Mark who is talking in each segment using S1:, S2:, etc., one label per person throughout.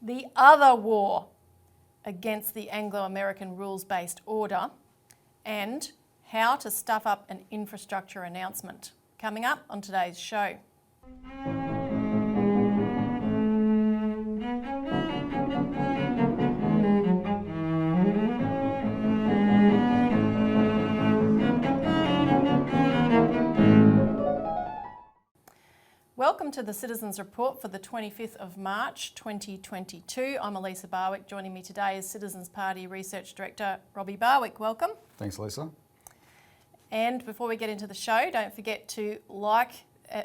S1: the other war against the Anglo-American rules-based order, and how to stuff up an infrastructure announcement. Coming up on today's show. Welcome to the Citizens Report for the 25th of March 2022. I'm Elisa Barwick. Joining me today is Citizens Party Research Director Robbie Barwick. Welcome.
S2: Thanks, Lisa.
S1: And before we get into the show, don't forget to like,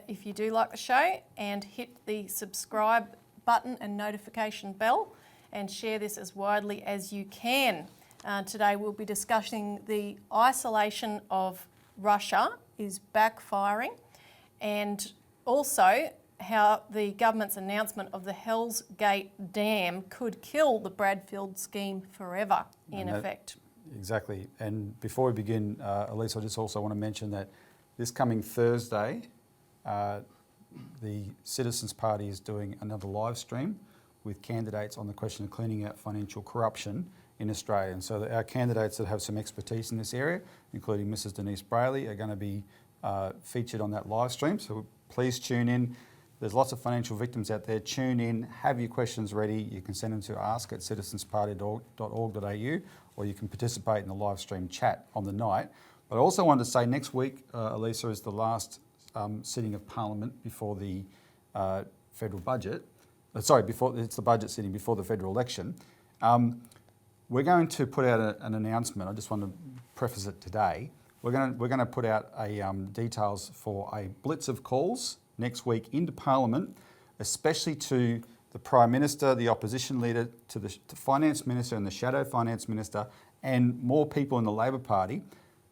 S1: if you do like the show, and hit the subscribe button and notification bell, and share this as widely as you can. Today we'll be discussing the isolation of Russia is backfiring, and also how the government's announcement of the Hell's Gate Dam could kill the Bradfield scheme forever, in effect.
S2: Exactly. And before we begin, Elisa, I just also want to mention that this coming Thursday, the Citizens Party is doing another live stream with candidates on the question of cleaning out financial corruption in Australia. And so our candidates that have some expertise in this area, including Mrs. Denise Brayley, are going to be featured on that live stream. So please tune in. There's lots of financial victims out there. Tune in, have your questions ready. You can send them to ask@citizensparty.org.au, or you can participate in the live stream chat on the night. But I also wanted to say next week, Elisa, is the last sitting of Parliament before the federal budget. It's the budget sitting before the federal election. We're going to put out an announcement. I just want to preface it today. We're going to put out details for a blitz of calls next week into Parliament, especially to the Prime Minister, the Opposition Leader, to the Finance Minister and the Shadow Finance Minister, and more people in the Labor Party,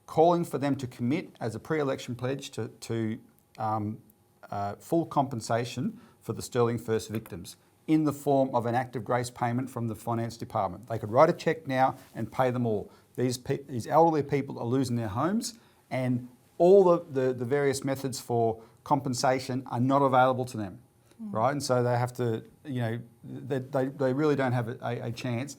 S2: calling for them to commit as a pre-election pledge to full compensation for the Sterling First victims in the form of an act of grace payment from the Finance Department. They could write a cheque now and pay them all. These elderly people are losing their homes, and all the various methods for compensation are not available to them, right? And so they have to, they really don't have a chance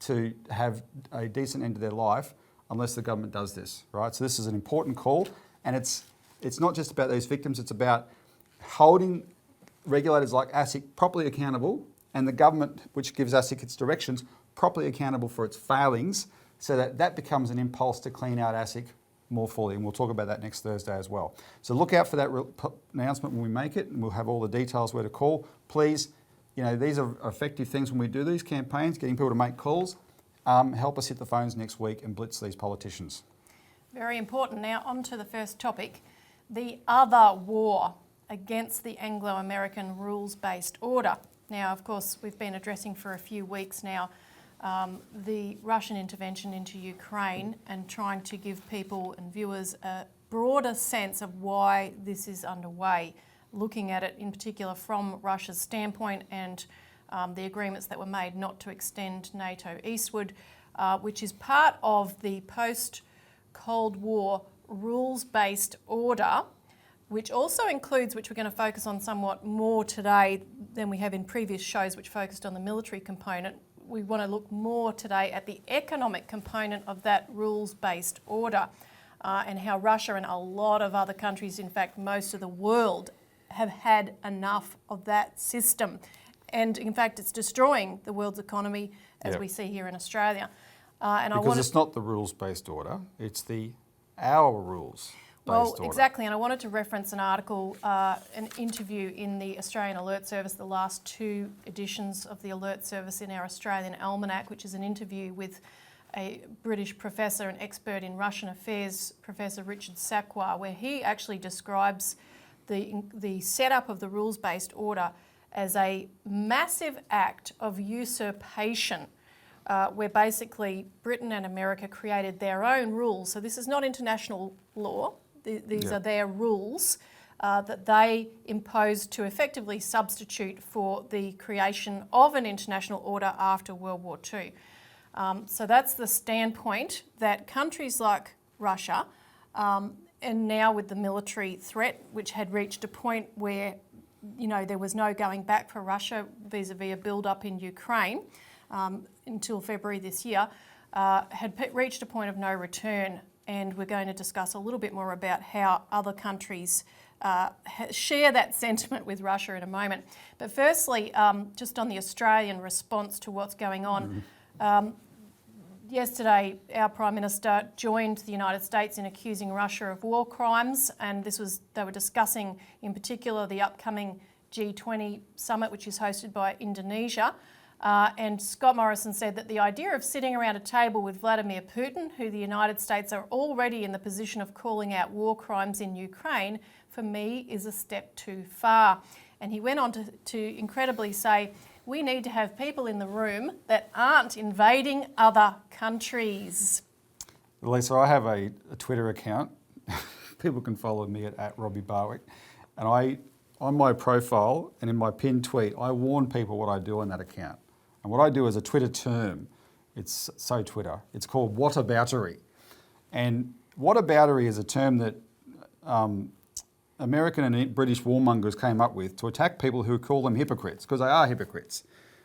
S2: to have a decent end to their life unless the government does this, right? So this is an important call, and it's not just about these victims, it's about holding regulators like ASIC properly accountable, and the government, which gives ASIC its directions, properly accountable for its failings, so that becomes an impulse to clean out ASIC more fully. And we'll talk about that next Thursday as well. So look out for that announcement when we make it, and we'll have all the details where to call. Please, these are effective things when we do these campaigns, getting people to make calls. Help us hit the phones next week and blitz these politicians.
S1: Very important. Now on to the first topic, the other war against the Anglo-American rules-based order. Now, of course, we've been addressing for a few weeks now the Russian intervention into Ukraine, and trying to give people and viewers a broader sense of why this is underway, looking at it in particular from Russia's standpoint, and the agreements that were made not to extend NATO eastward, which is part of the post-Cold War rules-based order, which also includes, which we're going to focus on somewhat more today than we have in previous shows, which focused on the military component. We want to look more today at the economic component of that rules-based order, and how Russia and a lot of other countries, in fact most of the world, have had enough of that system. And in fact it's destroying the world's economy, as we see here in Australia.
S2: Because it's not the rules-based order, it's our rules.
S1: Well, exactly, and I wanted to reference an article, an interview in the Australian Alert Service, the last two editions of the Alert Service in our Australian Almanac, which is an interview with a British professor and expert in Russian affairs, Professor Richard Sakwa, where he actually describes the setup of the rules-based order as a massive act of usurpation, where basically Britain and America created their own rules. So this is not international law. These are their rules that they imposed to effectively substitute for the creation of an international order after World War II. So that's the standpoint that countries like Russia, and now with the military threat, which had reached a point where there was no going back for Russia vis-a-vis a build-up in Ukraine until February this year, had reached a point of no return. And we're going to discuss a little bit more about how other countries share that sentiment with Russia in a moment. But firstly, just on the Australian response to what's going on. Yesterday, our Prime Minister joined the United States in accusing Russia of war crimes, and they were discussing in particular the upcoming G20 summit, which is hosted by Indonesia. And Scott Morrison said that the idea of sitting around a table with Vladimir Putin, who the United States are already in the position of calling out war crimes in Ukraine, for me is a step too far. And he went on to incredibly say, we need to have people in the room that aren't invading other countries.
S2: Elisa, I have a Twitter account. People can follow me at Robbie Barwick. And on my profile and in my pinned tweet, I warn people what I do on that account. And what I do is a Twitter term. It's so Twitter. It's called whataboutery. And whataboutery is a term that American and British warmongers came up with to attack people who call them hypocrites, because they are hypocrites,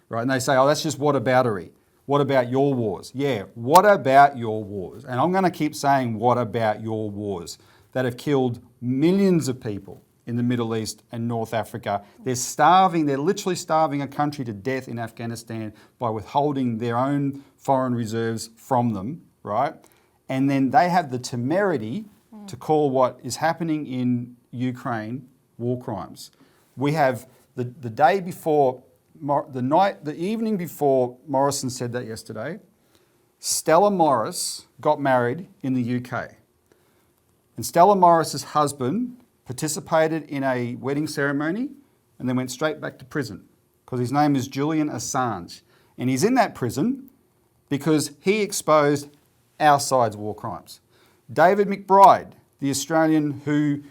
S2: right? And they say, oh, that's just whataboutery. What about your wars? Yeah, what about your wars? And I'm going to keep saying, what about your wars that have killed millions of people in the Middle East and North Africa? They're literally starving a country to death in Afghanistan by withholding their own foreign reserves from them, right? And then they have the temerity to call what is happening in Ukraine war crimes. We have the day before, the evening before Morrison said that yesterday, Stella Morris got married in the UK. And Stella Morris's husband participated in a wedding ceremony and then went straight back to prison because his name is Julian Assange. And he's in that prison because he exposed our side's war crimes. David McBride, the Australian who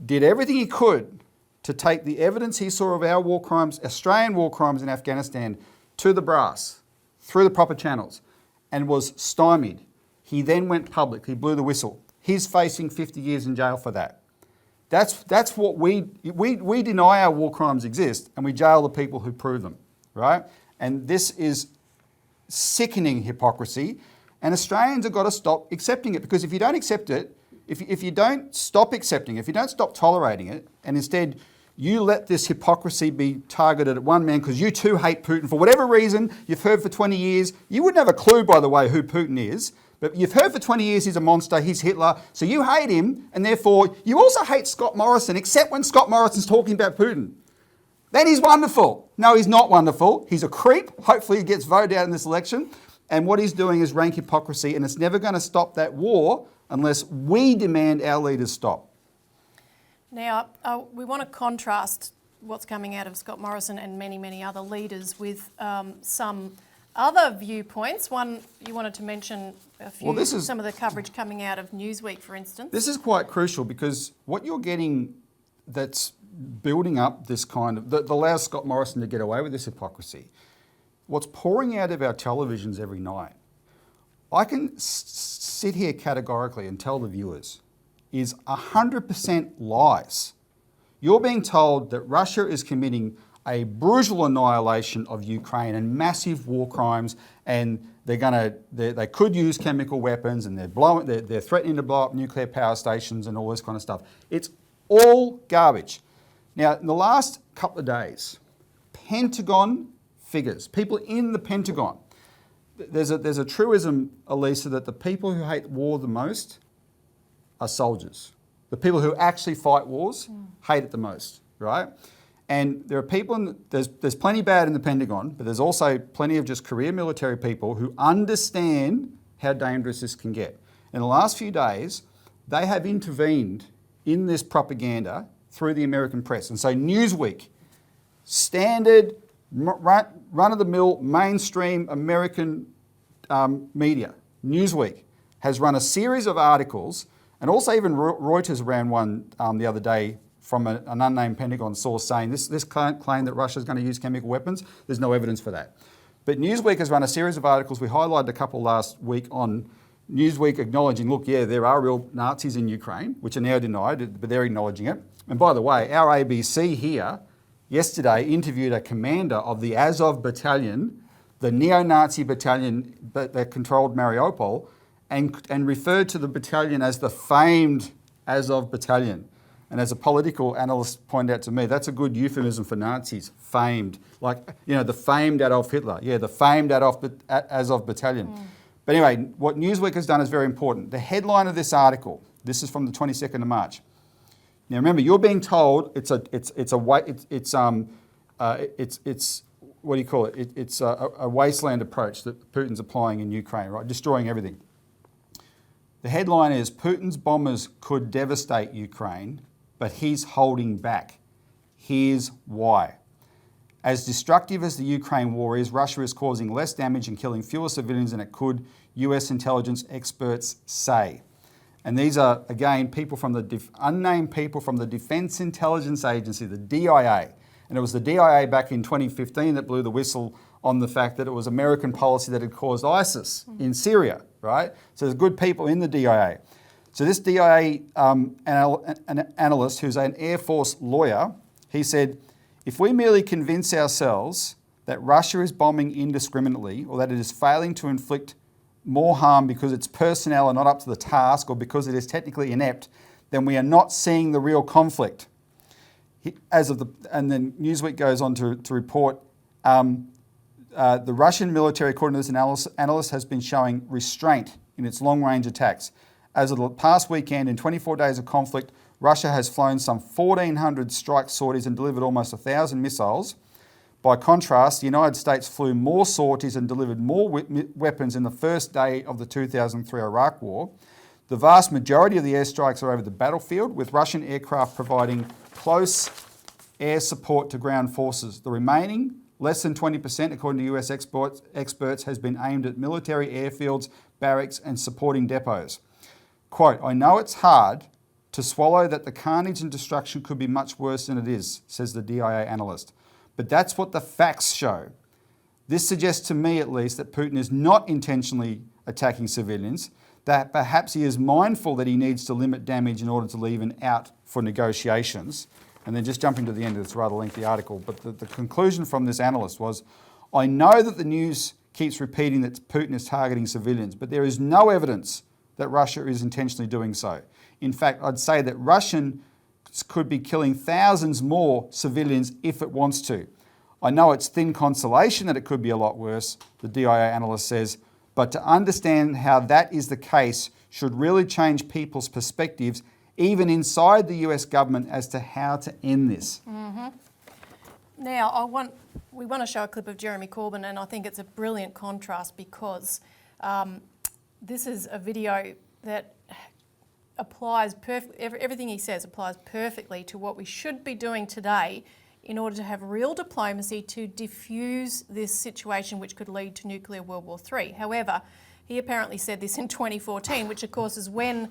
S2: did everything he could to take the evidence he saw of our war crimes, Australian war crimes in Afghanistan, to the brass, through the proper channels, and was stymied. He then went public. He blew the whistle. He's facing 50 years in jail for that. That's what we deny our war crimes exist, and we jail the people who prove them, right? And this is sickening hypocrisy, and Australians have got to stop accepting it, because if you don't accept it, if you don't stop accepting it, if you don't stop tolerating it, and instead you let this hypocrisy be targeted at one man because you too hate Putin for whatever reason, you've heard for 20 years, you wouldn't have a clue, by the way, who Putin is, but you've heard for 20 years he's a monster, he's Hitler, so you hate him, and therefore you also hate Scott Morrison, except when Scott Morrison's talking about Putin. Then he's wonderful. No, he's not wonderful. He's a creep. Hopefully he gets voted out in this election. And what he's doing is rank hypocrisy, and it's never going to stop that war unless we demand our leaders stop.
S1: Now, we want to contrast what's coming out of Scott Morrison and many, many other leaders with some other viewpoints. One, you wanted to mention a few, some of the coverage coming out of Newsweek, for instance.
S2: This is quite crucial, because what you're getting that's building up this kind of, that allows Scott Morrison to get away with this hypocrisy, what's pouring out of our televisions every night, I can sit here categorically and tell the viewers, is 100% lies. You're being told that Russia is committing a brutal annihilation of Ukraine and massive war crimes, and they could use chemical weapons, and they're threatening to blow up nuclear power stations and all this kind of stuff. It's all garbage. Now, in the last couple of days, Pentagon figures, people in the Pentagon, there's a truism, Elisa, that the people who hate war the most are soldiers. The people who actually fight wars hate it the most, right? And there are people, there's plenty bad in the Pentagon, but there's also plenty of just career military people who understand how dangerous this can get. In the last few days, they have intervened in this propaganda through the American press. And so Newsweek, standard, run-of-the-mill, mainstream American media, Newsweek, has run a series of articles, and also even Reuters ran one the other day from an unnamed Pentagon source saying this claim that Russia is going to use chemical weapons, there's no evidence for that. But Newsweek has run a series of articles, we highlighted a couple last week on Newsweek acknowledging, look, yeah, there are real Nazis in Ukraine, which are now denied, but they're acknowledging it. And by the way, our ABC here yesterday interviewed a commander of the Azov battalion, the neo-Nazi battalion that controlled Mariupol, and referred to the battalion as the famed Azov battalion. And as a political analyst pointed out to me, that's a good euphemism for Nazis, famed. Like, you know, the famed Adolf Hitler. Yeah, the famed Azov battalion. But anyway, what Newsweek has done is very important. The headline of this article, this is from the 22nd of March. Now remember, you're being told it's what do you call it? It's a wasteland approach that Putin's applying in Ukraine, right? Destroying everything. The headline is, Putin's bombers could devastate Ukraine, but he's holding back. Here's why. As destructive as the Ukraine war is, Russia is causing less damage and killing fewer civilians than it could, US intelligence experts say. And these are, again, people from the unnamed people from the Defence Intelligence Agency, the DIA. And it was the DIA back in 2015 that blew the whistle on the fact that it was American policy that had caused ISIS in Syria, right? So there's good people in the DIA. So this DIA analyst, who's an Air Force lawyer, he said, if we merely convince ourselves that Russia is bombing indiscriminately or that it is failing to inflict more harm because its personnel are not up to the task or because it is technically inept, then we are not seeing the real conflict. And then Newsweek goes on to report the Russian military, according to this analyst, has been showing restraint in its long-range attacks. As of the past weekend, in 24 days of conflict, Russia has flown some 1,400 strike sorties and delivered almost 1,000 missiles. By contrast, the United States flew more sorties and delivered more weapons in the first day of the 2003 Iraq War. The vast majority of the airstrikes are over the battlefield, with Russian aircraft providing close air support to ground forces. The remaining, less than 20%, according to US experts, has been aimed at military airfields, barracks and supporting depots. Quote, I know it's hard to swallow that the carnage and destruction could be much worse than it is, says the DIA analyst. But that's what the facts show. This suggests to me, at least, that Putin is not intentionally attacking civilians, that perhaps he is mindful that he needs to limit damage in order to leave an out for negotiations. And then just jumping to the end of this rather lengthy article, but the conclusion from this analyst was, I know that the news keeps repeating that Putin is targeting civilians, but there is no evidence that Russia is intentionally doing so. In fact, I'd say that Russian could be killing thousands more civilians if it wants to. I know it's thin consolation that it could be a lot worse, the DIA analyst says, but to understand how that is the case should really change people's perspectives, even inside the US government, as to how to end this.
S1: Mm-hmm. Now, we want to show a clip of Jeremy Corbyn, and I think it's a brilliant contrast because this is a video that applies everything he says applies perfectly to what we should be doing today in order to have real diplomacy to diffuse this situation which could lead to nuclear World War III. However, he apparently said this in 2014, which of course is when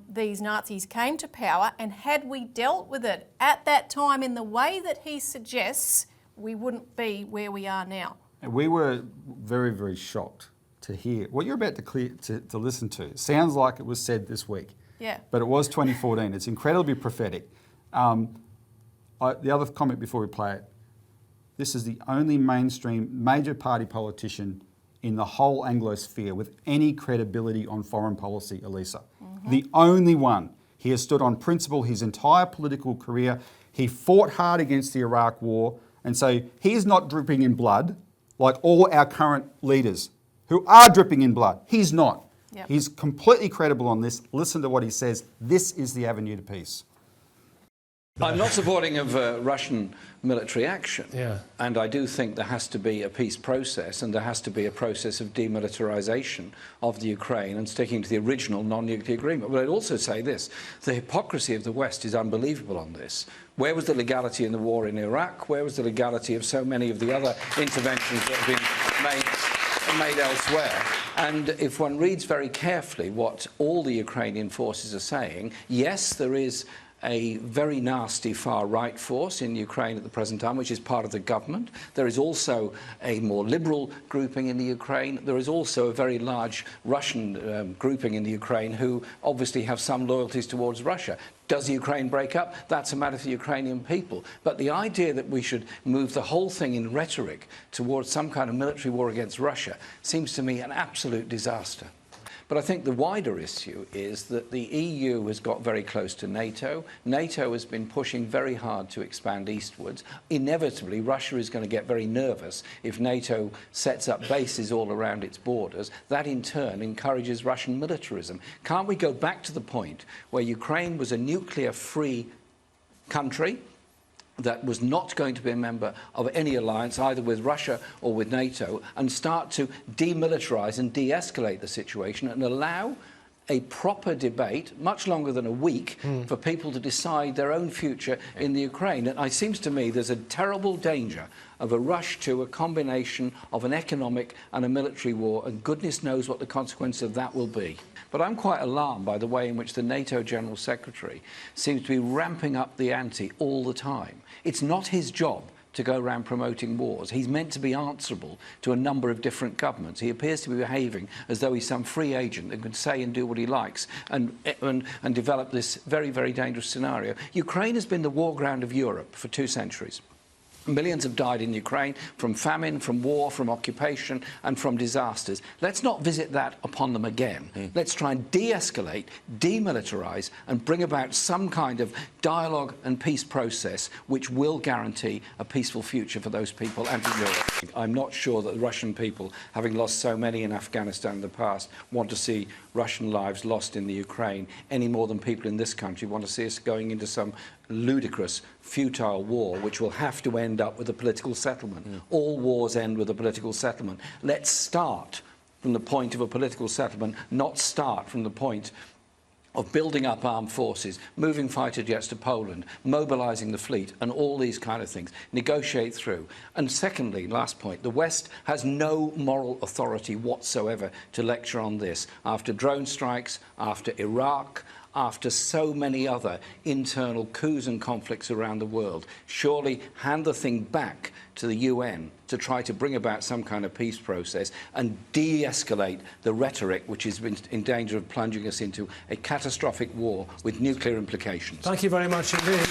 S1: these Nazis came to power, and had we dealt with it at that time in the way that he suggests, we wouldn't be where we are now.
S2: And we were very, very shocked to hear what you're about to listen to. It sounds like it was said this week.
S1: Yeah.
S2: But it was 2014. It's incredibly prophetic. The other comment before we play it, this is the only mainstream major party politician in the whole Anglosphere with any credibility on foreign policy, Elisa. Mm-hmm. The only one. He has stood on principle his entire political career. He fought hard against the Iraq War, and so he's not dripping in blood like all our current leaders who are dripping in blood. He's not. Yep. He's completely credible on this. Listen to what he says. This is the avenue to peace.
S3: I'm not supporting of Russian military action, and I do think there has to be a peace process, and there has to be a process of demilitarization of the Ukraine and sticking to the original non-nuclear agreement. But I'd also say this, the hypocrisy of the West is unbelievable on this. Where was the legality in the war in Iraq? Where was the legality of so many of the other interventions that have been made elsewhere? And if one reads very carefully what all the Ukrainian forces are saying, yes, there is a very nasty far-right force in Ukraine at the present time, which is part of the government. There is also a more liberal grouping in the Ukraine. There is also a very large Russian grouping in the Ukraine who obviously have some loyalties towards Russia. Does Ukraine break up? That's a matter for the Ukrainian people. But the idea that we should move the whole thing in rhetoric towards some kind of military war against Russia seems to me an absolute disaster. But I think the wider issue is that the EU has got very close to NATO. NATO has been pushing very hard to expand eastwards. Inevitably, Russia is going to get very nervous if NATO sets up bases all around its borders. That, in turn, encourages Russian militarism. Can't we go back to the point where Ukraine was a nuclear-free country that was not going to be a member of any alliance, either with Russia or with NATO, and start to demilitarize and de-escalate the situation and allow a proper debate, much longer than a week, for people to decide their own future in the Ukraine? And it seems to me there's a terrible danger of a rush to a combination of an economic and a military war, and goodness knows what the consequence of that will be. But I'm quite alarmed by the way in which the NATO General Secretary seems to be ramping up the ante all the time. It's not his job to go around promoting wars. He's meant to be answerable to a number of different governments. He appears to be behaving as though he's some free agent that can say and do what he likes and develop this very, very dangerous scenario. Ukraine has been the war ground of Europe for 2 centuries. Millions have died in Ukraine from famine, from war, from occupation and from disasters. Let's not visit that upon them again. Let's try and de-escalate, demilitarize and bring about some kind of dialogue and peace process which will guarantee a peaceful future for those people and for Europe. I'm not sure that the Russian people, having lost so many in Afghanistan in the past, want to see Russian lives lost in the Ukraine any more than people in this country want to see us going into some ludicrous, futile war which will have to end up with a political settlement. All wars end with a political settlement. Let's start from the point of a political settlement, not start from the point of building up armed forces, moving fighter jets to Poland, mobilising the fleet and all these kind of things. Negotiate through. And secondly, last point, the West has no moral authority whatsoever to lecture on this. After drone strikes, after Iraq, after so many other internal coups and conflicts around the world, surely hand the thing back to the UN to try to bring about some kind of peace process and de-escalate the rhetoric which has been in danger of plunging us into a catastrophic war with nuclear implications.
S4: Thank you very much indeed.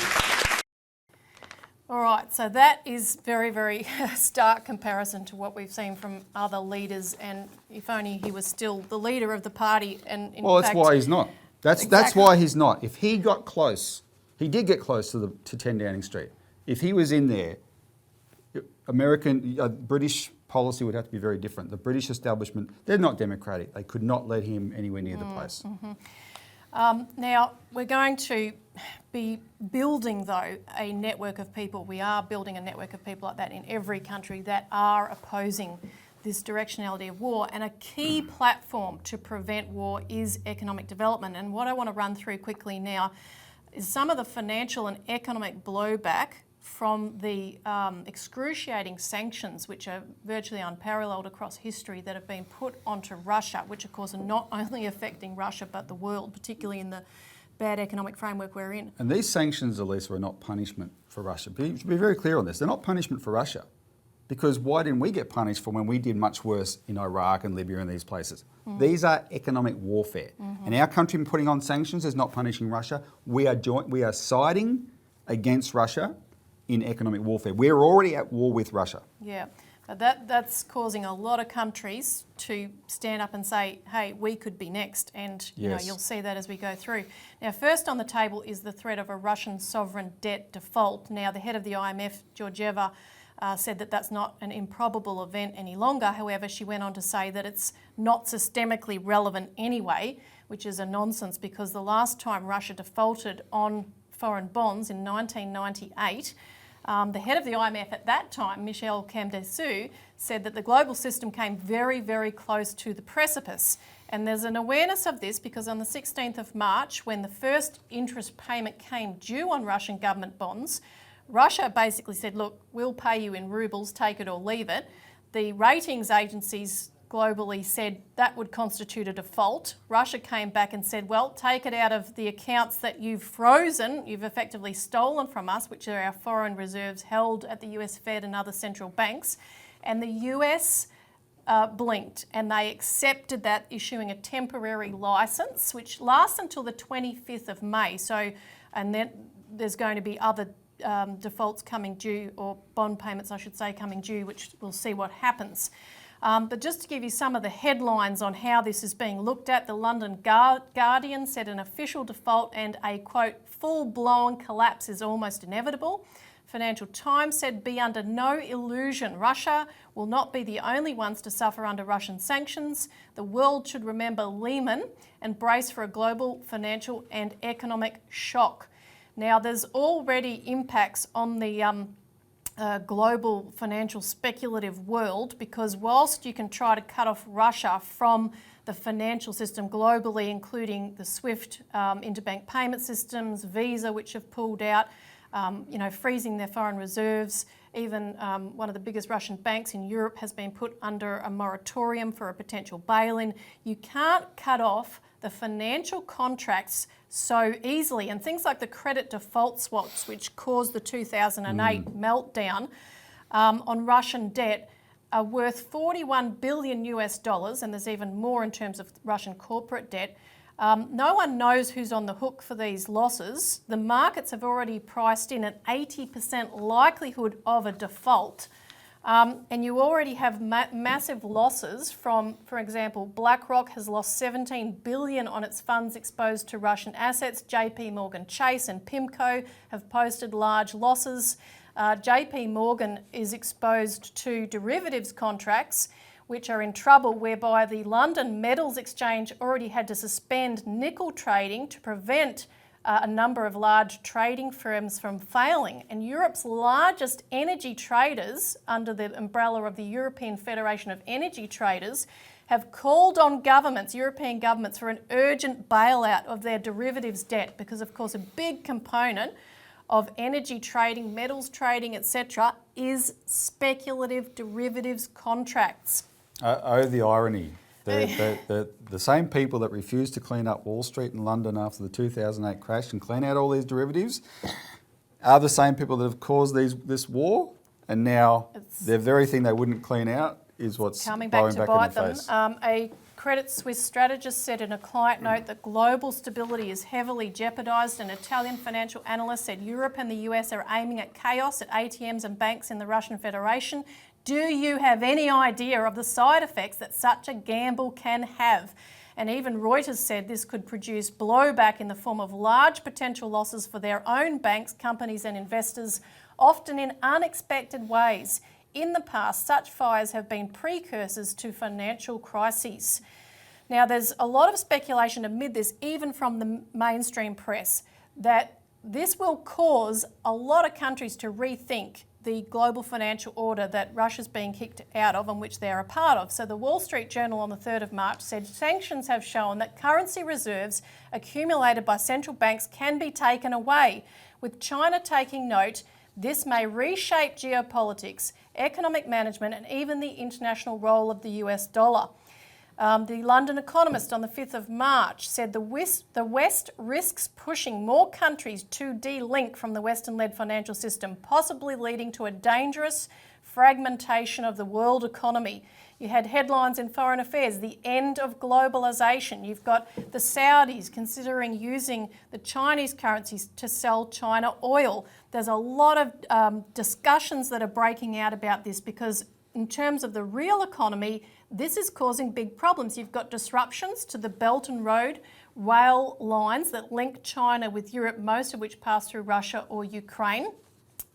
S1: All right, so that is very, very stark comparison to what we've seen from other leaders, and if only he was still the leader of the party. And
S2: well, that's why he's not. That's why he's not. If he got close, he did get close to 10 Downing Street. If he was in there, British policy would have to be very different. The British establishment, they're not democratic. They could not let him anywhere near the place.
S1: Now, we're going to be building, though, a network of people. We are building a network of people like that in every country that are opposing this directionality of war, and a key platform to prevent war is economic development. And what I want to run through quickly now is some of the financial and economic blowback from the excruciating sanctions, which are virtually unparalleled across history, that have been put onto Russia, which of course are not only affecting Russia but the world, particularly in the bad economic framework we're in.
S2: And these sanctions, Elisa, are not punishment for Russia. Be very clear on this. They're not punishment for Russia. Because why didn't we get punished for when we did much worse in Iraq and Libya and these places? These are economic warfare. And our country putting on sanctions is not punishing Russia. We are siding against Russia in economic warfare. We're already at war with Russia.
S1: Yeah, but that's causing a lot of countries to stand up and say, hey, we could be next. And you'll see that as we go through. Now, first on the table is the threat of a Russian sovereign debt default. Now, the head of the IMF, Georgieva, said that that's not an improbable event any longer. However, she went on to say that it's not systemically relevant anyway, which is a nonsense, because the last time Russia defaulted on foreign bonds in 1998, the head of the IMF at that time, Michel Camdessus, said that the global system came very, very close to the precipice. And there's an awareness of this because on the 16th of March, when the first interest payment came due on Russian government bonds, Russia basically said, look, we'll pay you in rubles, take it or leave it. The ratings agencies globally said that would constitute a default. Russia came back and said, well, take it out of the accounts that you've frozen, you've effectively stolen from us, which are our foreign reserves held at the US Fed and other central banks. And the US blinked and they accepted that, issuing a temporary licence, which lasts until the 25th of May. So, and then there's going to be other defaults coming due, or bond payments, I should say, coming due, which we'll see what happens. But just to give you some of the headlines on how this is being looked at, the London Guardian said an official default and a, quote, full-blown collapse is almost inevitable. Financial Times said, be under no illusion, Russia will not be the only ones to suffer under Russian sanctions. The world should remember Lehman and brace for a global financial and economic shock. Now, there's already impacts on the global financial speculative world, because whilst you can try to cut off Russia from the financial system globally, including the SWIFT interbank payment systems, Visa, which have pulled out, freezing their foreign reserves. Even one of the biggest Russian banks in Europe has been put under a moratorium for a potential bail-in. You can't cut off the financial contracts so easily, and things like the credit default swaps, which caused the 2008 meltdown on Russian debt, are worth 41 billion US dollars, and there's even more in terms of Russian corporate debt. No one knows who's on the hook for these losses. The markets have already priced in an 80% likelihood of a default. And you already have massive losses from, for example, BlackRock has lost 17 billion on its funds exposed to Russian assets. JP Morgan Chase and PIMCO have posted large losses. JP Morgan is exposed to derivatives contracts, which are in trouble, whereby the London Metals Exchange already had to suspend nickel trading to prevent a number of large trading firms from failing. And Europe's largest energy traders, under the umbrella of the European Federation of Energy Traders, have called on governments, European governments, for an urgent bailout of their derivatives debt, because of course a big component of energy trading, metals trading, etc., is speculative derivatives contracts.
S2: Oh, the irony. The same people that refused to clean up Wall Street in London after the 2008 crash and clean out all these derivatives are the same people that have caused this war, and now the very thing they wouldn't clean out is what's
S1: coming back to bite them.
S2: Face.
S1: A Credit Suisse strategist said in a client note that global stability is heavily jeopardised. An Italian financial analyst said Europe and the US are aiming at chaos at ATMs and banks in the Russian Federation. Do you have any idea of the side effects that such a gamble can have? And even Reuters said this could produce blowback in the form of large potential losses for their own banks, companies and investors, often in unexpected ways. In the past, such fires have been precursors to financial crises. Now, there's a lot of speculation amid this, even from the mainstream press, that this will cause a lot of countries to rethink the global financial order that Russia's being kicked out of and which they're a part of. So the Wall Street Journal on the 3rd of March said sanctions have shown that currency reserves accumulated by central banks can be taken away. With China taking note, this may reshape geopolitics, economic management and even the international role of the US dollar. The London Economist on the 5th of March said the West risks pushing more countries to de-link from the Western-led financial system, possibly leading to a dangerous fragmentation of the world economy. You had headlines in Foreign Affairs, the end of globalisation. You've got the Saudis considering using the Chinese currencies to sell China oil. There's a lot of discussions that are breaking out about this, because in terms of the real economy, this is causing big problems. You've got disruptions to the Belt and Road rail lines that link China with Europe, most of which pass through Russia or Ukraine.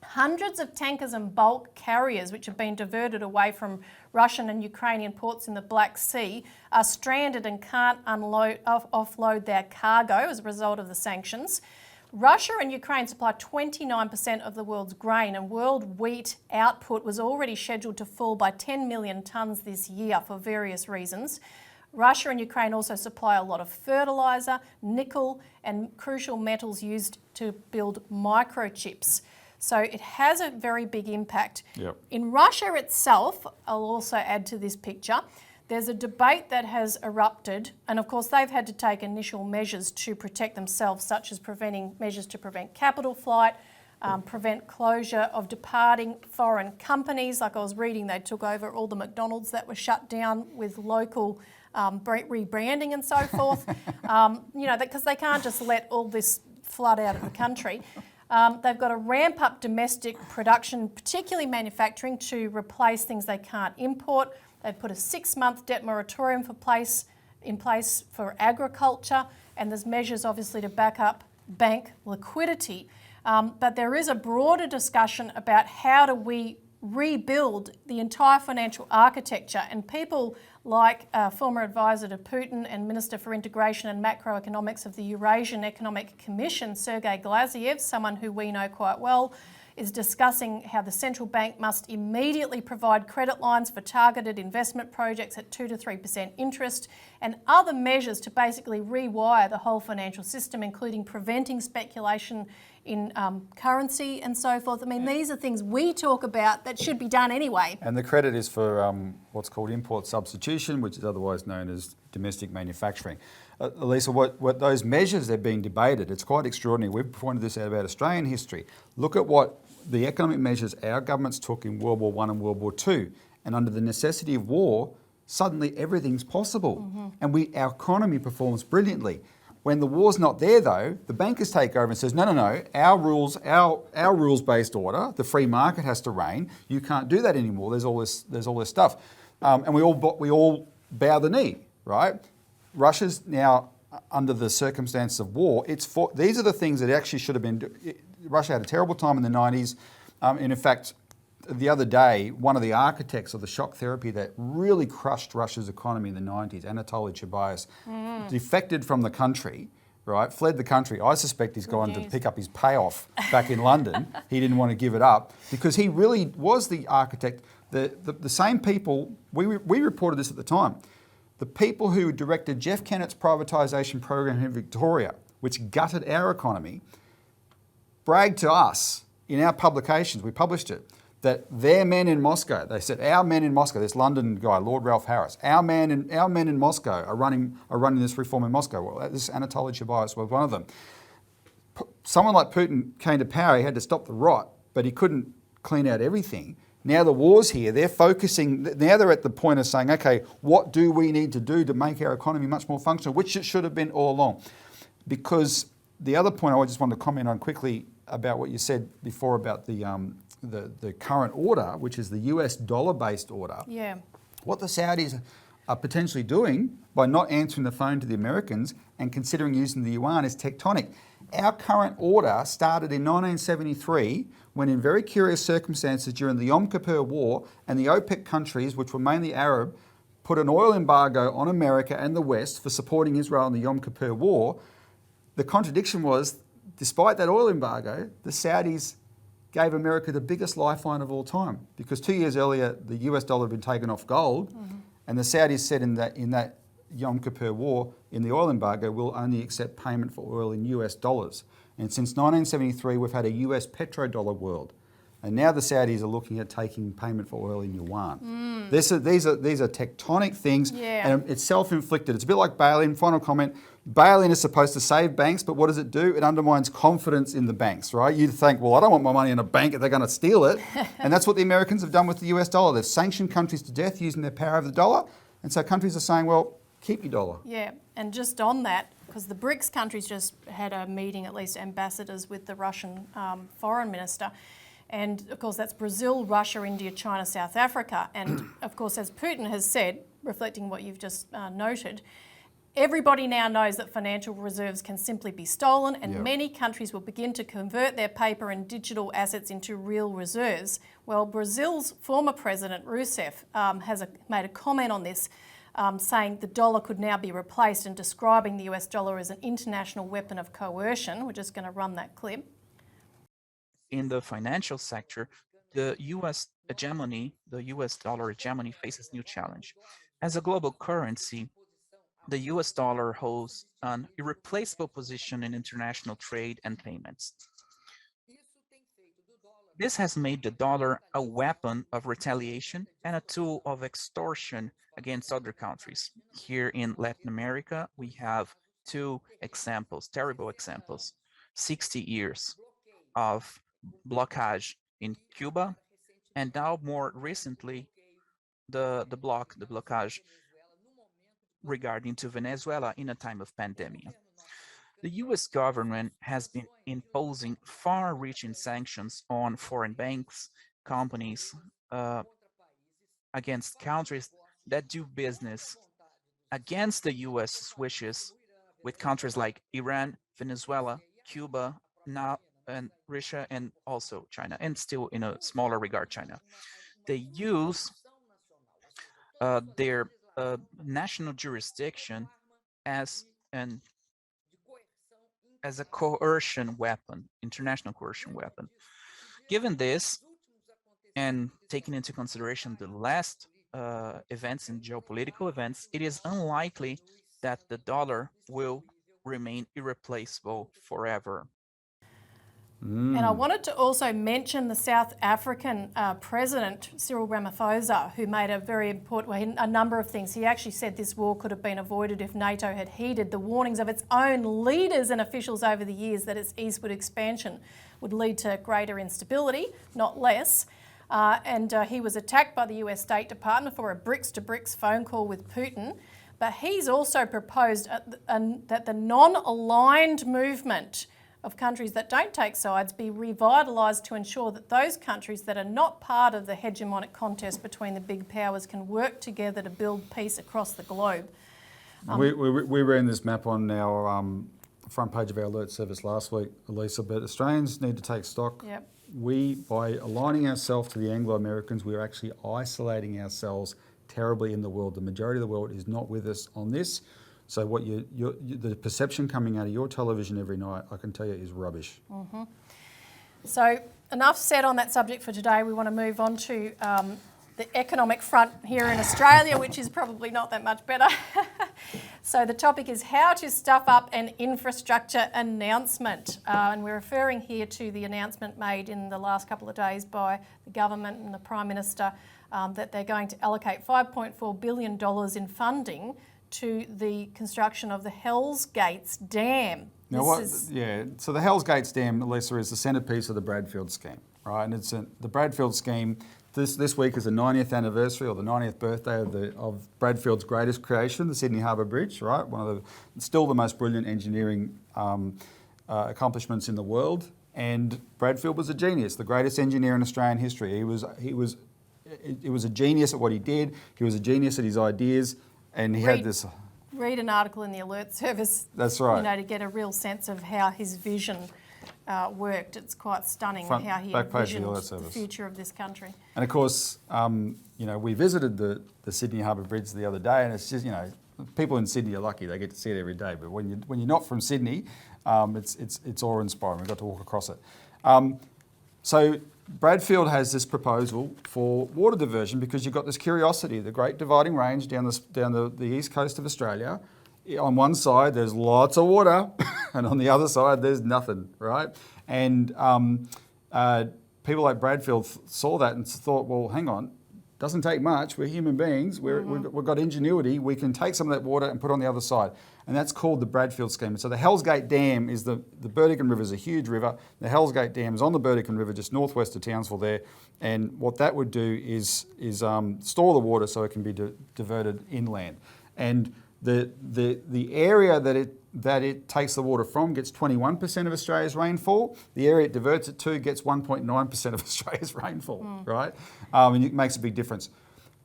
S1: Hundreds of tankers and bulk carriers, which have been diverted away from Russian and Ukrainian ports in the Black Sea, are stranded and can't offload their cargo as a result of the sanctions. Russia and Ukraine supply 29% of the world's grain, and world wheat output was already scheduled to fall by 10 million tonnes this year for various reasons. Russia and Ukraine also supply a lot of fertiliser, nickel and crucial metals used to build microchips. So it has a very big impact.
S2: Yep.
S1: In Russia itself, I'll also add to this picture, there's a debate that has erupted, and of course they've had to take initial measures to protect themselves, such as measures to prevent capital flight, prevent closure of departing foreign companies. Like I was reading, they took over all the McDonald's that were shut down with local rebranding and so forth. Because they can't just let all this flood out of the country. They've got to ramp up domestic production, particularly manufacturing, to replace things they can't import. They've put a 6-month debt moratorium in place for agriculture, and there's measures obviously to back up bank liquidity. But there is a broader discussion about how do we rebuild the entire financial architecture, and people like former advisor to Putin and Minister for Integration and Macroeconomics of the Eurasian Economic Commission, Sergei Glaziev, someone who we know quite well, is discussing how the central bank must immediately provide credit lines for targeted investment projects at 2 to 3% interest, and other measures to basically rewire the whole financial system, including preventing speculation in currency and so forth. I mean, these are things we talk about that should be done anyway.
S2: And the credit is for what's called import substitution, which is otherwise known as domestic manufacturing. Elisa, what those measures they're being debated, it's quite extraordinary. We've pointed this out about Australian history. Look at what the economic measures our governments took in World War I and World War II. And under the necessity of war, suddenly everything's possible. Mm-hmm. And our economy performs brilliantly. When the war's not there, though, the bankers take over and says, no, our rules-based order, the free market has to reign. You can't do that anymore. There's all this stuff, and we all bow the knee, right? Russia's now under the circumstances of war. These are the things that actually should have been. Russia had a terrible time in the 90s. And in fact, the other day, one of the architects of the shock therapy that really crushed Russia's economy in the 90s, Anatoly Chubais, defected from the country, right? Fled the country. I suspect he's gone to pick up his payoff back in London. He didn't want to give it up because he really was the architect. The same people, we reported this at the time, the people who directed Jeff Kennett's privatisation program in Victoria, which gutted our economy, bragged to us in our publications, we published it, that their men in Moscow, they said, our men in Moscow, this London guy, Lord Ralph Harris, our men in Moscow are running this reform in Moscow. Well, this Anatoly Chubais was one of them. Someone like Putin came to power, he had to stop the rot, but he couldn't clean out everything. Now the war's here, they're focusing, now they're at the point of saying, okay, what do we need to do to make our economy much more functional, which it should have been all along. Because the other point I just wanted to comment on quickly about what you said before about the current order, which is the US dollar-based order. Yeah. What the Saudis are potentially doing by not answering the phone to the Americans and considering using the yuan is tectonic. Our current order started in 1973 when, in very curious circumstances during the Yom Kippur War, and the OPEC countries, which were mainly Arab, put an oil embargo on America and the West for supporting Israel in the Yom Kippur War. The contradiction was, despite that oil embargo, the Saudis gave America the biggest lifeline of all time, because 2 years earlier the US dollar had been taken off gold, and the Saudis said in that Yom Kippur War, in the oil embargo, we'll only accept payment for oil in US dollars. And since 1973, we've had a US petrodollar world. And now the Saudis are looking at taking payment for oil in yuan. These are tectonic things, and it's self-inflicted. It's a bit like bail-in. Final comment, bail-in is supposed to save banks, but what does it do? It undermines confidence in the banks, right? You'd think, well, I don't want my money in a bank if they're going to steal it. And that's what the Americans have done with the US dollar. They've sanctioned countries to death using their power of the dollar. And so countries are saying, well, keep your dollar.
S1: Yeah, and just on that, because the BRICS countries just had a meeting, at least ambassadors, with the Russian foreign minister. And of course, that's Brazil, Russia, India, China, South Africa. And of course, as Putin has said, reflecting what you've just noted, everybody now knows that financial reserves can simply be stolen, and many countries will begin to convert their paper and digital assets into real reserves. Well, Brazil's former president, Rousseff, has made a comment on this, saying the dollar could now be replaced, and describing the US dollar as an international weapon of coercion. We're just going to run that clip.
S4: In the financial sector, the US hegemony, the US dollar hegemony faces new challenge. As a global currency, the US dollar holds an irreplaceable position in international trade and payments. This has made the dollar a weapon of retaliation and a tool of extortion against other countries. Here in Latin America, we have two examples, terrible examples. 60 years of blockage in Cuba, and now more recently, the blockage regarding to Venezuela in a time of pandemic. The US government has been imposing far-reaching sanctions on foreign banks, companies, against countries that do business against the US's wishes with countries like Iran, Venezuela, Cuba, now and Russia, and also China, and still in a smaller regard, China. They use their national jurisdiction as an as a coercion weapon, international coercion weapon. Given this, and taking into consideration the last events and geopolitical events, it is unlikely that the dollar will remain irreplaceable forever.
S1: And I wanted to also mention the South African President, Cyril Ramaphosa, who made a very important, a number of things. He actually said this war could have been avoided if NATO had heeded the warnings of its own leaders and officials over the years that its eastward expansion would lead to greater instability, not less. And he was attacked by the US State Department for a bricks-to-bricks phone call with Putin. But he's also proposed that the non-aligned movement of countries that don't take sides be revitalised to ensure that those countries that are not part of the hegemonic contest between the big powers can work together to build peace across the globe.
S2: We ran this map on our front page of our alert service last week, Elisa, but Australians need to take stock.
S1: Yep.
S2: We, by aligning ourselves to the Anglo-Americans, we're actually isolating ourselves terribly in the world. The majority of the world is not with us on this. So what the perception coming out of your television every night, I can tell you, is rubbish.
S1: Mm-hmm. So enough said on that subject for today. We want to move on to the economic front here in Australia, which is probably not that much better. So the topic is how to stuff up an infrastructure announcement. And we're referring here to the announcement made in the last couple of days by the government and the Prime Minister that they're going to allocate $5.4 billion in funding to the construction of the Hells Gates Dam.
S2: Now so the Hells Gates Dam, Elisa, is the centrepiece of the Bradfield scheme, right? And it's the Bradfield scheme, this week is the 90th anniversary or the 90th birthday of Bradfield's greatest creation, the Sydney Harbour Bridge, right? Still the most brilliant engineering accomplishments in the world. And Bradfield was a genius, the greatest engineer in Australian history. He was a genius at what he did. He was a genius at his ideas. And he had this...
S1: Read an article in the Alert Service.
S2: That's right.
S1: You know, to get a real sense of how his vision worked. It's quite stunning how he envisioned the future of this country. And of course,
S2: we visited the Sydney Harbour Bridge the other day, and it's just, people in Sydney are lucky; they get to see it every day. But when you're not from Sydney, it's awe-inspiring. We got to walk across it. So Bradfield has this proposal for water diversion because you've got this curiosity, the Great Dividing Range down the east coast of Australia. On one side, there's lots of water, and on the other side, there's nothing, right? And people like Bradfield saw that and thought, well, hang on, doesn't take much. We're human beings. We've got ingenuity. We can take some of that water and put it on the other side. And that's called the Bradfield scheme. So the Hells Gate Dam is the Burdekin River is a huge river. The Hells Gate Dam is on the Burdekin River, just northwest of Townsville there. And what that would do is store the water so it can be diverted inland. And the area that it takes the water from gets 21% of Australia's rainfall. The area it diverts it to gets 1.9% of Australia's rainfall, right? And it makes a big difference.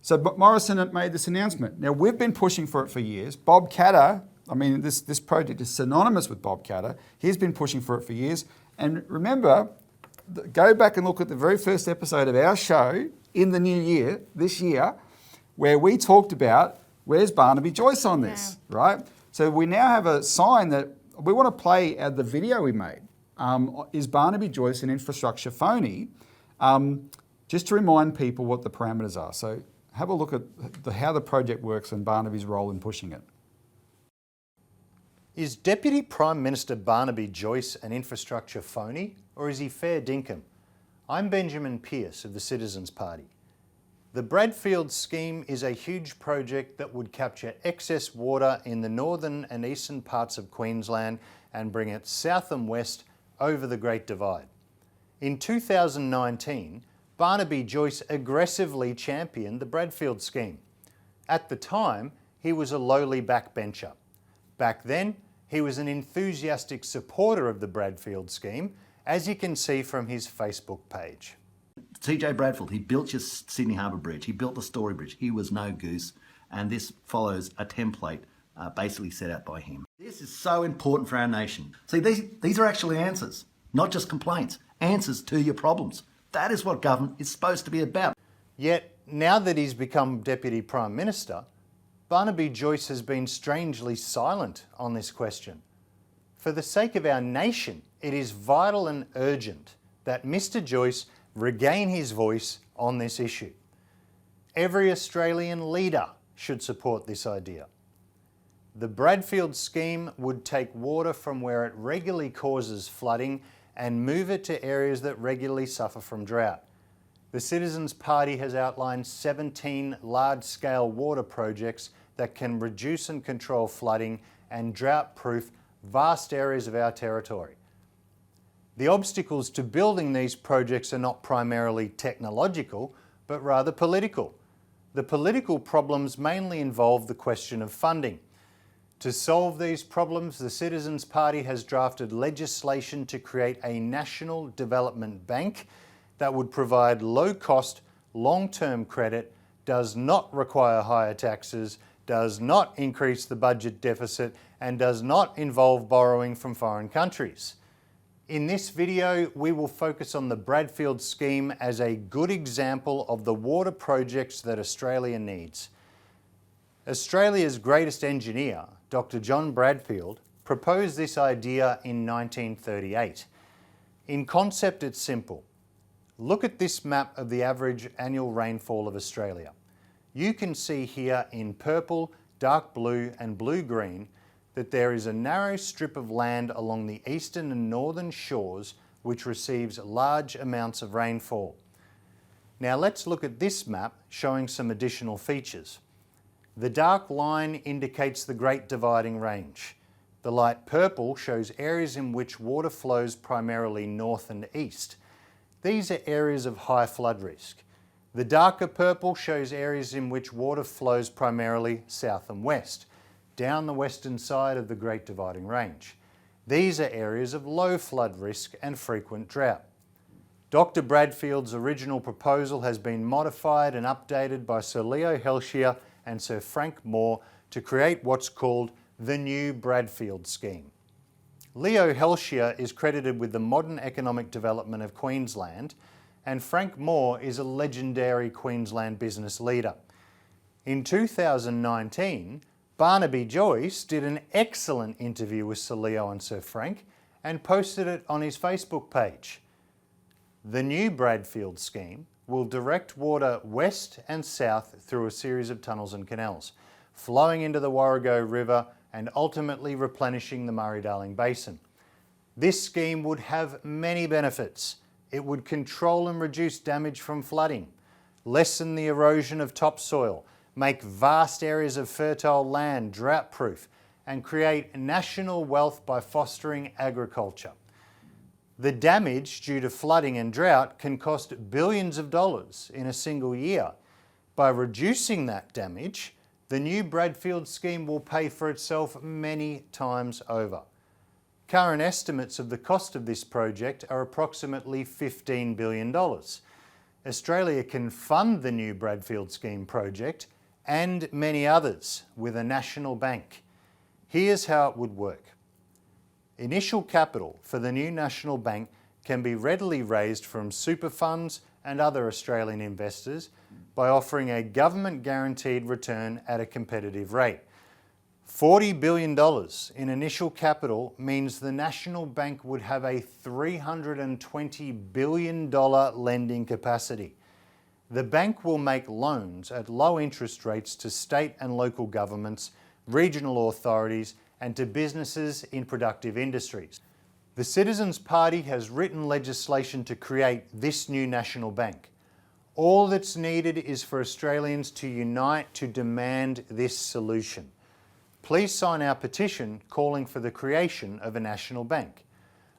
S2: So Morrison made this announcement. Now, we've been pushing for it for years. Bob Katter, this project is synonymous with Bob Katter. He's been pushing for it for years. And remember, go back and look at the very first episode of our show in the new year, this year, where we talked about where's Barnaby Joyce on this, right? So we now have a sign that we want to play the video we made. Is Barnaby Joyce an infrastructure phony? Just to remind people what the parameters are. So have a look at how the project works and Barnaby's role in pushing it.
S5: Is Deputy Prime Minister Barnaby Joyce an infrastructure phony, or is he fair dinkum? I'm Benjamin Pearce of the Citizens Party. The Bradfield scheme is a huge project that would capture excess water in the northern and eastern parts of Queensland and bring it south and west over the Great Divide. In 2019, Barnaby Joyce aggressively championed the Bradfield scheme. At the time, he was a lowly backbencher. Back then, he was an enthusiastic supporter of the Bradfield scheme, as you can see from his Facebook page.
S6: TJ Bradfield, he built your Sydney Harbour Bridge, he built the Story Bridge, he was no goose, and this follows a template basically set out by him. This is so important for our nation. See, these are actually answers, not just complaints, answers to your problems. That is what government is supposed to be about.
S5: Yet, now that he's become Deputy Prime Minister, Barnaby Joyce has been strangely silent on this question. For the sake of our nation, it is vital and urgent that Mr. Joyce regain his voice on this issue. Every Australian leader should support this idea. The Bradfield scheme would take water from where it regularly causes flooding and move it to areas that regularly suffer from drought. The Citizens Party has outlined 17 large-scale water projects that can reduce and control flooding and drought-proof vast areas of our territory. The obstacles to building these projects are not primarily technological, but rather political. The political problems mainly involve the question of funding. To solve these problems, the Citizens Party has drafted legislation to create a national development bank that would provide low-cost, long-term credit, does not require higher taxes, does not increase the budget deficit, and does not involve borrowing from foreign countries. In this video, we will focus on the Bradfield scheme as a good example of the water projects that Australia needs. Australia's greatest engineer, Dr. John Bradfield, proposed this idea in 1938. In concept, it's simple. Look at this map of the average annual rainfall of Australia. You can see here in purple, dark blue and blue-green that there is a narrow strip of land along the eastern and northern shores which receives large amounts of rainfall. Now let's look at this map showing some additional features. The dark line indicates the Great Dividing Range. The light purple shows areas in which water flows primarily north and east. These are areas of high flood risk. The darker purple shows areas in which water flows primarily south and west, down the western side of the Great Dividing Range. These are areas of low flood risk and frequent drought. Dr. Bradfield's original proposal has been modified and updated by Sir Leo Helshire and Sir Frank Moore to create what's called the new Bradfield scheme. Leo Helshire is credited with the modern economic development of Queensland, and Frank Moore is a legendary Queensland business leader. In 2019, Barnaby Joyce did an excellent interview with Sir Leo and Sir Frank and posted it on his Facebook page. The new Bradfield scheme will direct water west and south through a series of tunnels and canals, flowing into the Warrego River and ultimately replenishing the Murray-Darling Basin. This scheme would have many benefits. It would control and reduce damage from flooding, lessen the erosion of topsoil, make vast areas of fertile land drought-proof, and create national wealth by fostering agriculture. The damage due to flooding and drought can cost billions of dollars in a single year. By reducing that damage, the new Bradfield scheme will pay for itself many times over. Current estimates of the cost of this project are approximately $15 billion. Australia can fund the new Bradfield scheme project and many others with a national bank. Here's how it would work. Initial capital for the new national bank can be readily raised from super funds and other Australian investors by offering a government-guaranteed return at a competitive rate. $40 billion in initial capital means the National Bank would have a $320 billion lending capacity. The bank will make loans at low interest rates to state and local governments, regional authorities, and to businesses in productive industries. The Citizens Party has written legislation to create this new national bank. All that's needed is for Australians to unite to demand this solution. Please sign our petition calling for the creation of a national bank.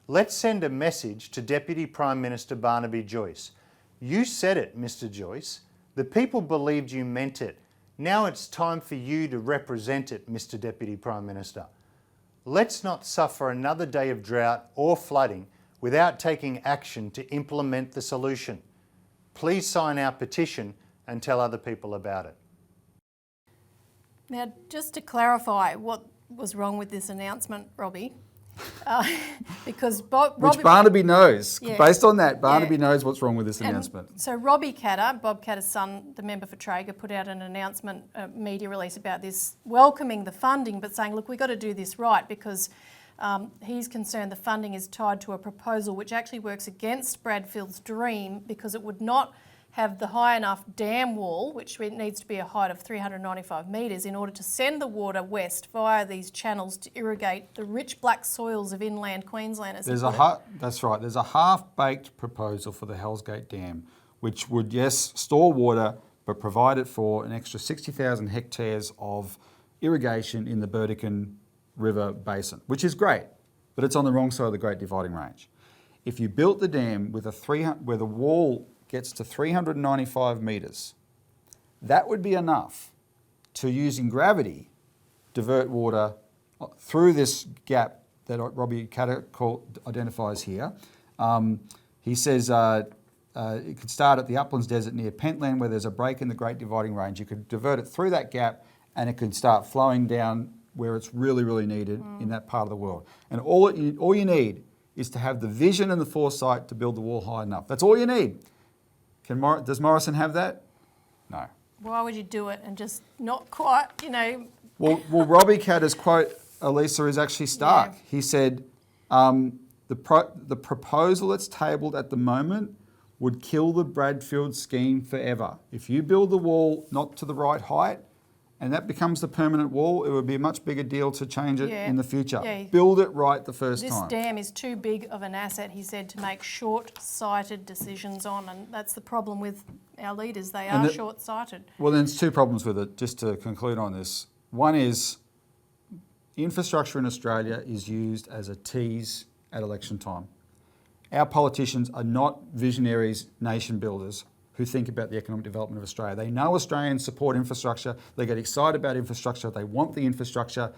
S5: Let's send a message to Deputy Prime Minister Barnaby Joyce. You said it, Mr. Joyce. The people believed you meant it. Now it's time for you to represent it, Mr. Deputy Prime Minister. Let's not suffer another day of drought or flooding without taking action to implement the solution. Please sign our petition and tell other people about it.
S1: Now, just to clarify what was wrong with this announcement, Robbie, because
S2: Which Barnaby knows.
S1: Yeah.
S2: Based on that, Barnaby knows what's wrong with this announcement.
S1: So Robbie Katter, Bob Katter's son, the member for Traeger, put out an announcement, a media release about this, welcoming the funding, but saying, look, we've got to do this right because he's concerned the funding is tied to a proposal which actually works against Bradfield's dream because it would not have the high enough dam wall, which needs to be a height of 395 metres, in order to send the water west via these channels to irrigate the rich black soils of inland Queensland.
S2: That's right. There's a half-baked proposal for the Hells Gate Dam, which would, yes, store water, but provide it for an extra 60,000 hectares of irrigation in the Burdekin River Basin, which is great, but it's on the wrong side of the Great Dividing Range. If you built the dam with where the wall gets to 395 metres, that would be enough to, using gravity, divert water through this gap that Robbie Katter identifies here. He says it could start at the Uplands Desert near Pentland, where there's a break in the Great Dividing Range. You could divert it through that gap and it could start flowing down where it's really, really needed in that part of the world. And all you need is to have the vision and the foresight to build the wall high enough. That's all you need. Does Morrison have that? No.
S1: Why would you do it and just not quite,
S2: Well, Robbie Katter's quote, Elisa, is actually stark. Yeah. He said, the proposal that's tabled at the moment would kill the Bradfield scheme forever. If you build the wall not to the right height, and that becomes the permanent wall, it would be a much bigger deal to change it in the future. Yeah. Build it right the first time.
S1: This dam is too big of an asset, he said, to make short-sighted decisions on, and that's the problem with our leaders. They are short-sighted.
S2: Well, there's two problems with it, just to conclude on this. One is infrastructure in Australia is used as a tease at election time. Our politicians are not visionaries, nation builders who think about the economic development of Australia. They know Australians support infrastructure, they get excited about infrastructure, they want the infrastructure.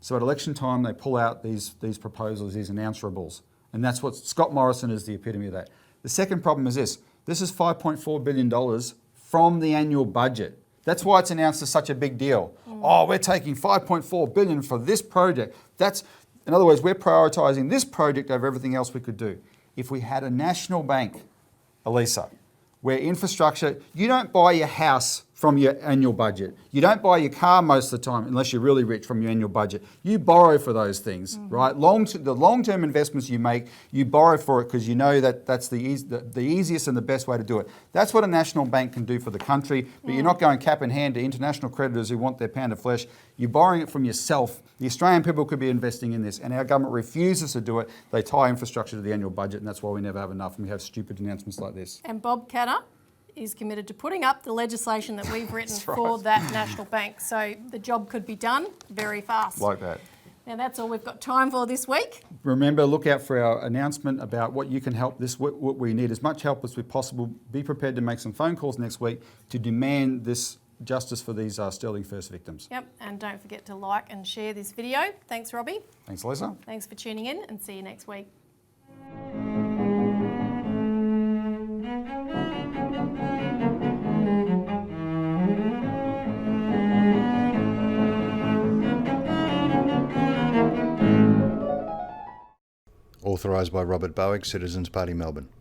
S2: So at election time, they pull out these proposals, these unanswerables. And that's what Scott Morrison is the epitome of that. The second problem is this. This is $5.4 billion from the annual budget. That's why it's announced as such a big deal. Oh, we're taking $5.4 billion for this project. In other words, we're prioritising this project over everything else we could do. If we had a national bank, Elisa, where infrastructure, you don't buy your house from your annual budget. You don't buy your car most of the time, unless you're really rich, from your annual budget. You borrow for those things, right? The long-term investments you make, you borrow for it because you know that that's the easiest and the best way to do it. That's what a national bank can do for the country, but you're not going cap in hand to international creditors who want their pound of flesh. You're borrowing it from yourself. The Australian people could be investing in this, and our government refuses to do it. They tie infrastructure to the annual budget, and that's why we never have enough, and we have stupid announcements like this.
S1: And Bob Katter is committed to putting up the legislation that we've written for that national bank. So the job could be done very fast.
S2: Like that.
S1: Now that's all we've got time for this week.
S2: Remember, look out for our announcement about what you can help what we need as much help as we possible. Be prepared to make some phone calls next week to demand this justice for these Sterling First victims.
S1: Yep, and don't forget to like and share this video. Thanks, Robbie.
S2: Thanks, Lisa.
S1: Thanks for tuning in, and see you next week.
S5: Authorised by Robert Barwick, Citizens Party, Melbourne.